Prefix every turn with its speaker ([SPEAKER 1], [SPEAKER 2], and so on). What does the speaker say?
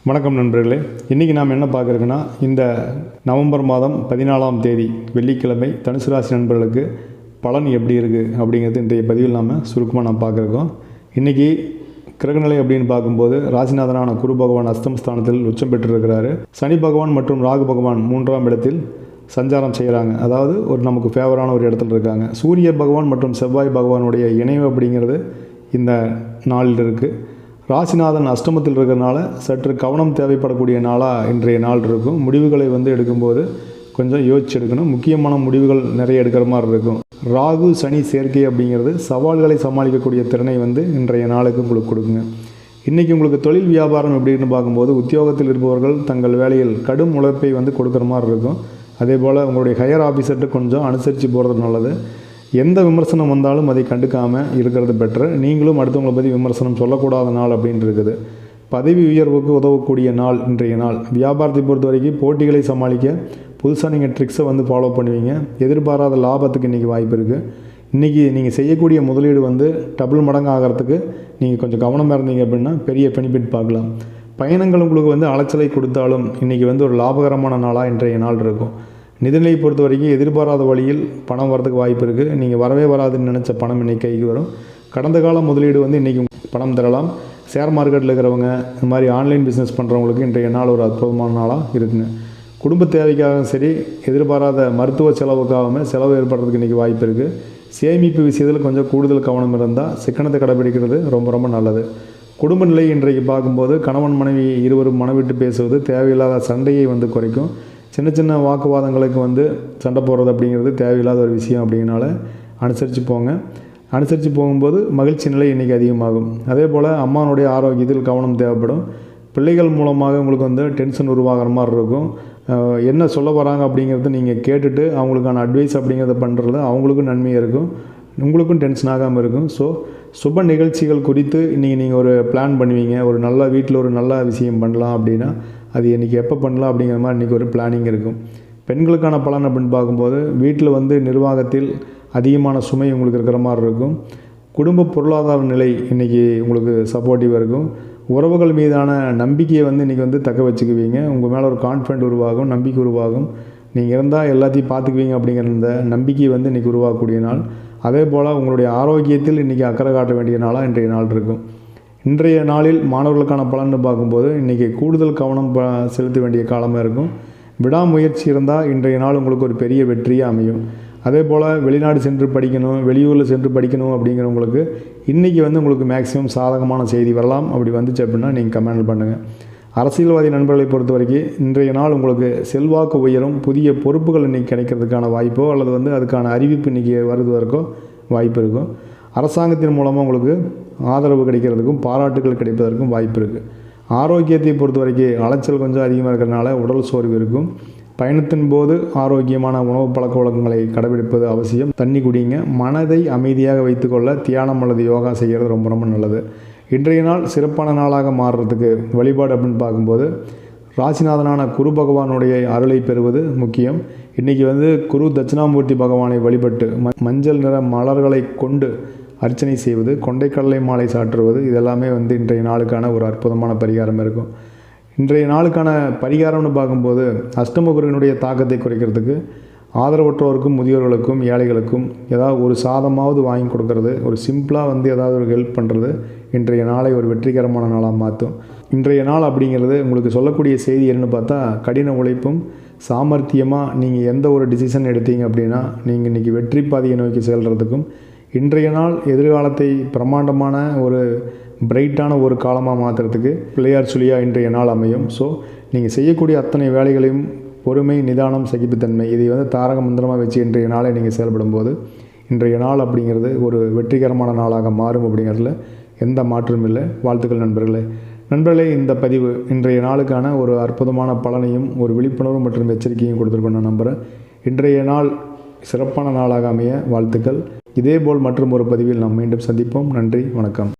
[SPEAKER 1] வணக்கம் நண்பர்களே. இன்றைக்கி நாம் என்ன பார்க்குறோன்னா, இந்த நவம்பர் மாதம் 14ஆம் தேதி வெள்ளிக்கிழமை தனுசு ராசி நண்பர்களுக்கு பலன் எப்படி இருக்குது அப்படிங்கிறது இன்றைய பதிவில் நாம் சுருக்கமாக பார்க்குறோம். இன்றைக்கி கிரகநிலை அப்படின்னு பார்க்கும்போது ராசிநாதனான குரு பகவான் அஸ்தமஸ்தானத்தில் உச்சம் பெற்றிருக்கிறாரு. சனி பகவான் மற்றும் ராகு பகவான் 3ஆம் இடத்தில் சஞ்சாரம் செய்கிறாங்க. அதாவது நமக்கு ஃபேவரான ஒரு இடத்துல இருக்காங்க. சூரிய பகவான் மற்றும் செவ்வாய் பகவானுடைய இணைவு அப்படிங்கிறது இந்த நாளில் இருக்குது. ராசிநாதன் அஷ்டமத்தில் இருக்கிறனால சற்று கவனம் தேவைப்படக்கூடிய நாளாக இன்றைய நாள் இருக்கும். முடிவுகளை எடுக்கும்போது கொஞ்சம் யோசிச்சு எடுக்கணும். முக்கியமான முடிவுகள் நிறைய எடுக்கிற மாதிரி இருக்கும். ராகு சனி சேர்க்கை அப்படிங்கிறது சவால்களை சமாளிக்கக்கூடிய திறனை இன்றைய நாளுக்கு உங்களுக்கு கொடுக்குங்க. இன்றைக்கி உங்களுக்கு தொழில் வியாபாரம் எப்படின்னு பார்க்கும்போது, உத்தியோகத்தில் இருப்பவர்கள் தங்கள் வேலையில் கடும் உழைப்பை கொடுக்குற மாதிரி இருக்கும். அதே போல் உங்களுடைய ஹையர் ஆஃபீஸர்கிட்ட கொஞ்சம் அனுசரித்து போகிறது நல்லது. எந்த விமர்சனம் வந்தாலும் அதை கண்டுக்காமல் இருக்கிறது பெட்டர். நீங்களும் அடுத்தவங்களை பற்றி விமர்சனம் சொல்லக்கூடாத நாள் அப்படின்ட்டு இருக்குது. பதவி உயர்வுக்கு உதவக்கூடிய நாள் இன்றைய நாள். வியாபாரத்தை பொறுத்த வரைக்கும் போட்டிகளை சமாளிக்க புதுசாக நீங்கள் ட்ரிக்ஸை ஃபாலோ பண்ணுவீங்க. எதிர்பாராத லாபத்துக்கு இன்றைக்கி வாய்ப்பு இருக்குது. இன்றைக்கி நீங்கள் செய்யக்கூடிய முதலீடு டபுள் மடங்கு ஆகிறதுக்கு நீங்கள் கொஞ்சம் கவனமாக இருந்தீங்க அப்படின்னா பெரிய பெனிஃபிட் பார்க்கலாம். பயணங்கள் உங்களுக்கு அலைச்சலை கொடுத்தாலும் இன்றைக்கி ஒரு லாபகரமான நாளாக இன்றைய நாள் இருக்கும். நிதிநிலையை பொறுத்த வரைக்கும் எதிர்பாராத வழியில் பணம் வரதுக்கு வாய்ப்பு இருக்குது. நீங்கள் வரவே வராதுன்னு நினச்ச பணம் இன்றைக்கி கைக்கு வரும். கடந்த கால முதலீடு இன்றைக்கி பணம் தரலாம். ஷேர் மார்க்கெட்டில் இருக்கிறவங்க, இந்த மாதிரி ஆன்லைன் பிஸ்னஸ் பண்ணுறவங்களுக்கு இன்றைய நாள் ஒரு அற்புதமான நாளாக இருக்குங்க. குடும்ப தேவைக்காகவும் சரி, எதிர்பாராத மருத்துவ செலவுக்காகவும் செலவு ஏற்படுறதுக்கு இன்றைக்கி வாய்ப்பு இருக்குது. சேமிப்பு விஷயத்தில் கொஞ்சம் கூடுதல் கவனம் இருந்தால் சிக்கனத்தை கடைபிடிக்கிறது ரொம்ப ரொம்ப நல்லது. குடும்ப நிலை இன்றைக்கு பார்க்கும்போது கணவன் மனைவி இருவரும் மனவிட்டு பேசுவது தேவையில்லாத சண்டையை குறைக்கும். சின்ன சின்ன வாக்குவாதங்களுக்கு சண்டை போடுறது அப்படிங்கிறது தேவையில்லாத ஒரு விஷயம். அப்படிங்கிறனால அனுசரித்து போங்க. அனுசரித்து போகும்போது மகிழ்ச்சி நிலை இன்றைக்கி அதிகமாகும். அதே போல் அம்மானுடைய ஆரோக்கியத்தில் கவனம் தேவைப்படும். பிள்ளைகள் மூலமாக உங்களுக்கு டென்ஷன் உருவாகிற மாதிரி இருக்கும். என்ன சொல்ல வராங்க அப்படிங்கிறத நீங்கள் கேட்டுட்டு அவங்களுக்கான அட்வைஸ் அப்படிங்கிறத பண்ணுறது அவங்களுக்கும் நன்மையாக இருக்கும், உங்களுக்கும் டென்ஷன் ஆகாமல் இருக்கும். ஸோ சுப நிகழ்ச்சிகள் குறித்து இன்றைக்கி நீங்கள் ஒரு பிளான் பண்ணுவீங்க. ஒரு நல்ல வீட்டில் ஒரு நல்ல விஷயம் பண்ணலாம் அப்படின்னா அது இன்றைக்கி எப்போ பண்ணலாம் அப்படிங்கிற மாதிரி இன்றைக்கி ஒரு பிளானிங் இருக்கும். பெண்களுக்கான பலன் அப்படின்னு பார்க்கும்போது வீட்டில் நிர்வாகத்தில் அதிகமான சுமை உங்களுக்கு இருக்கிற மாதிரி இருக்கும். குடும்ப பொருளாதார நிலை இன்றைக்கி உங்களுக்கு சப்போர்ட்டிவாக இருக்கும். உறவுகள் மீதான நம்பிக்கையை இன்றைக்கி தக்க வச்சுக்குவீங்க. உங்கள் மேலே ஒரு கான்ஃபிடென்ட் உருவாகும், நம்பிக்கை உருவாகும். நீங்கள் இருந்தால் எல்லாத்தையும் பார்த்துக்குவீங்க அப்படிங்கிற இந்த நம்பிக்கை இன்றைக்கி உருவாகக்கூடிய நாள். அதே போல் உங்களுடைய ஆரோக்கியத்தில் இன்றைக்கி அக்கறை காட்ட வேண்டிய நாளாக இன்றைய நாள் இருக்கும். இன்றைய நாளில் மாணவர்களுக்கான பலன்னு பார்க்கும்போது இன்றைக்கி கூடுதல் கவனம் செலுத்த வேண்டிய காலமாக இருக்கும். விடாமுயற்சி இருந்தால் இன்றைய நாள் உங்களுக்கு ஒரு பெரிய வெற்றியாக அமையும். அதே போல் வெளிநாடு சென்று படிக்கணும், வெளியூரில் சென்று படிக்கணும் அப்படிங்கிறவங்களுக்கு இன்றைக்கி உங்களுக்கு மேக்ஸிமம் சாதகமான செய்தி வரலாம். அப்படி வந்துச்சு அப்படின்னா நீங்கள் கமெண்ட் பண்ணுங்கள். அரசியல்வாதி நண்பர்களை பொறுத்த வரைக்கும் இன்றைய நாள் உங்களுக்கு செல்வாக்கு உயரும். புதிய பொறுப்புகள் இன்றைக்கி கிடைக்கிறதுக்கான வாய்ப்போ அல்லது அதுக்கான அறிவிப்பு இன்றைக்கி வருவதற்கோ வாய்ப்பு இருக்கும். அரசாங்கத்தின் மூலமாக உங்களுக்கு ஆதரவு கிடைக்கிறதுக்கும் பாராட்டுகள் கிடைப்பதற்கும் வாய்ப்பு இருக்குது. ஆரோக்கியத்தை பொறுத்த வரைக்கும் அலைச்சல் கொஞ்சம் அதிகமாக இருக்கிறதுனால உடல் சோர்வு இருக்கும். பயணத்தின் போது ஆரோக்கியமான உணவு பழக்க வழக்கங்களை கடைபிடிப்பது அவசியம். தண்ணி குடிங்க. மனதை அமைதியாக வைத்துக்கொள்ள தியானம் அல்லது யோகா செய்கிறது ரொம்ப ரொம்ப நல்லது. இன்றைய நாள் சிறப்பான நாளாக மாறுறதுக்கு வழிபாடு அப்படின்னு பார்க்கும்போது ராசிநாதனான குரு பகவானுடைய அருளை பெறுவது முக்கியம். இன்றைக்கி குரு தட்சிணாமூர்த்தி பகவானை வழிபட்டு மஞ்சள் நிற மலர்களை கொண்டு அர்ச்சனை செய்வது, கொண்டைக்கடலை மாலை சாற்றுவது, இதெல்லாமே இன்றைய நாளுக்கான ஒரு அற்புதமான பரிகாரம் இருக்கும். இன்றைய நாளுக்கான பரிகாரம்னு பார்க்கும்போது அஷ்டம குருவினுடைய தாக்கத்தை குறைக்கிறதுக்கு ஆதரவற்றோருக்கும் முதியோர்களுக்கும் ஏழைகளுக்கும் ஏதாவது ஒரு சாதமாவது வாங்கி கொடுக்கறது, ஒரு சிம்பிளாக ஏதாவது ஒரு ஹெல்ப் பண்ணுறது இன்றைய நாளை ஒரு வெற்றிகரமான நாளாக மாற்றும். இன்றைய நாள் அப்படிங்கிறது உங்களுக்கு சொல்லக்கூடிய செய்தி என்னென்னு பார்த்தா, கடின உழைப்பும் சாமர்த்தியமாக நீங்கள் எந்த ஒரு டிசிஷன் எடுத்தீங்க அப்படின்னா நீங்கள் இன்றைக்கி வெற்றி பாதையை நோக்கி செல்கிறதுக்கும், இன்றைய நாள் எதிர்காலத்தை பிரம்மாண்டமான ஒரு பிரைட்டான ஒரு காலமாக மாற்றுறதுக்கு பிள்ளையார் சொல்லியாக இன்றைய நாள் அமையும். ஸோ நீங்கள் செய்யக்கூடிய அத்தனை வேலைகளையும் பொறுமை, நிதானம், சகிப்புத்தன்மை இதை தாரக மந்திரமாக வச்சு இன்றைய நாளை நீங்கள் செயல்படும்போது இன்றைய நாள் அப்படிங்கிறது ஒரு வெற்றிகரமான நாளாக மாறும். அப்படிங்கிறதுல எந்த மாற்றமும் இல்லை. வாழ்த்துக்கள் நண்பர்களே. இந்த பதிவு இன்றைய நாளுக்கான ஒரு அற்புதமான பலனையும் ஒரு விழிப்புணர்வு மற்றும் எச்சரிக்கையும் கொடுத்துருக்கோம் நான் நம்புகிறேன். இன்றைய நாள் சிறப்பான நாளாக அமைய வாழ்த்துக்கள். இதேபோல் மற்றும் ஒரு பதிவில் நாம் மீண்டும் சந்திப்போம். நன்றி, வணக்கம்.